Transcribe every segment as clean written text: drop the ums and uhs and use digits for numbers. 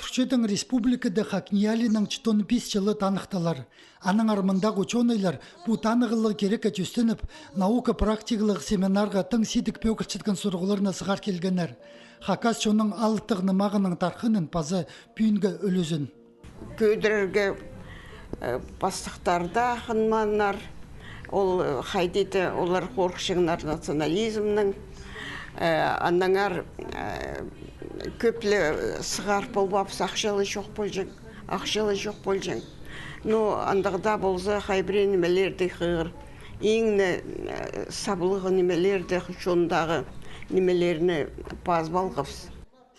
Түрчөтің республикада хакниялинің 4 жылы танықталар. Аның армындағы ученыйлар бұл танығылығы керек әтюстеніп, наука практикалық семинарға тың сидік пөкірчіткен сұрғыларына сығар келгенер. Хакас чоның алыттығыны мағының тарқынын пазы пүйінгі өлізін. Көдірге бастықтарда хынманар, ол хайдейді олар қорқшыңдар национализмнің, аннаңар көплі сығар болбап, ақшалы жоқ болжың. Но андағда болза хайбірі немелерді қығыр, еңні сабылығы немелерді шондағы немелеріні базбалғыз.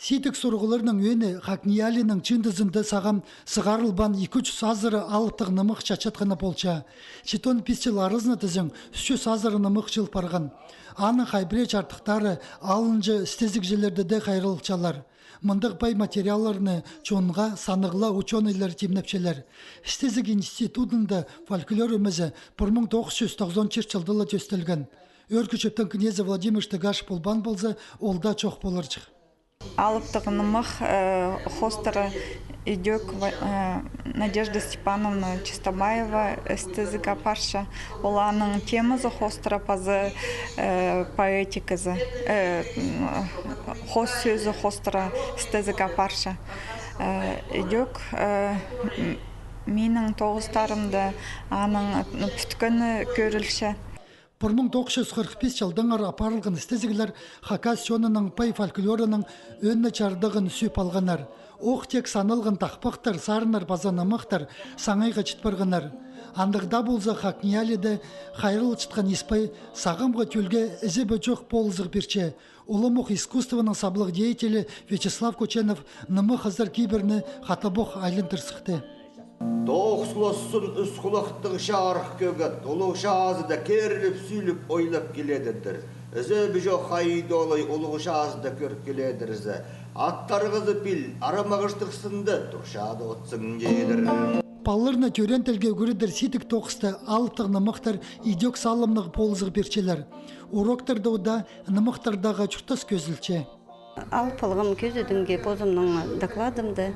Ситік сұрғыларының өні Хакниялинің чындызынды сағам сығарылбан 2-3 азыры алыптық нымық чачатқаны болча. 4 жыл арызны тізің 3 азыры нымық жыл парған. Аны хайбіре чартықтары алынжы стезік желерді де қайрылықчалар. Мындық бай материалларыны чонға санығыла ученыйлар темнепчелер. Стезік институтында фольклор өмізі 1990 жылдылы төстілген. Өркүчептің князі Владимир Штыгаш болбан болза, олда чоқ болырчық. Алыптығынымық хостера идек Надежда Степановна Чистобаева стезіка парша. Оланың темазы хостера пазы поэтиказы. Хост сөзі хостера стезіка парша. Идек менің тоғыстарымды аның пүткіні көрілші. 1945 жылдан ары апарылған стезігілер Хакас чонының пай фольклорының өнні чардығын сүйіп алғанар. Оқ тек санылғын тақпақтар, сарынар, базанамақтар, саңайға чытпарғанар. Андығда болза Хакниялиді қайрыл чытқан еспай сағымға төлге ізі бөчоқ болызық берче. Улымық искусствының саблық деятелі Вячеслав Коченов нымы қыздар кейбірні қатабоқ айлындырсықты. Тоғысылосын үсқылықтың шарық көгет, ұлық шазыда керіліп сүйліп ойлап келедіндір. Үзі бүжо қайды олай ұлық шазыда көріп келедірізі. Аттарғызы піл, арамағыштықсынды тұршады отсын жейдір. Палларына төрен тілге көрідір сетік тоқысты алыптық нымықтар идек салымнығы полызық берчелер. Уроктарда ода нымықтардағы чұртас көзілче. Алпылғым көзідіңге бозымның докладымды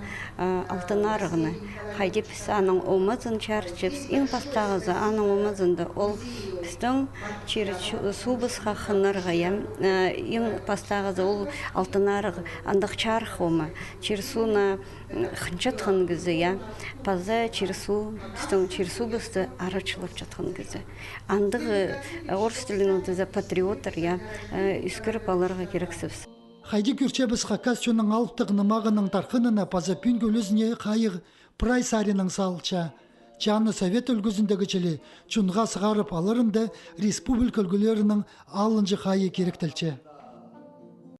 алтын арығыны. Хайдеп аның омазын чарчыпс, ең бастағызы аның омазынды ол біздің субысқа қынырғайым. Ең бастағызы ол алтын арығы андық чарық ома. Чирсуна қынчат қынгізі, паза чирсу, біздің чирсу бізді арычылып жатқан кізі. Андығы орыс тілінің түзі патриотыр, үскіріп аларға керексіпсі. Хайди күрчебіз Хакас чоның алыптығыны мағының тарқынына паза пүн көлізіне қайық прай сарының салча. Чаны совет өлгізіндегі челі чунға сығарып алырынды республика өлгілерінің алынжы қайы керектілче.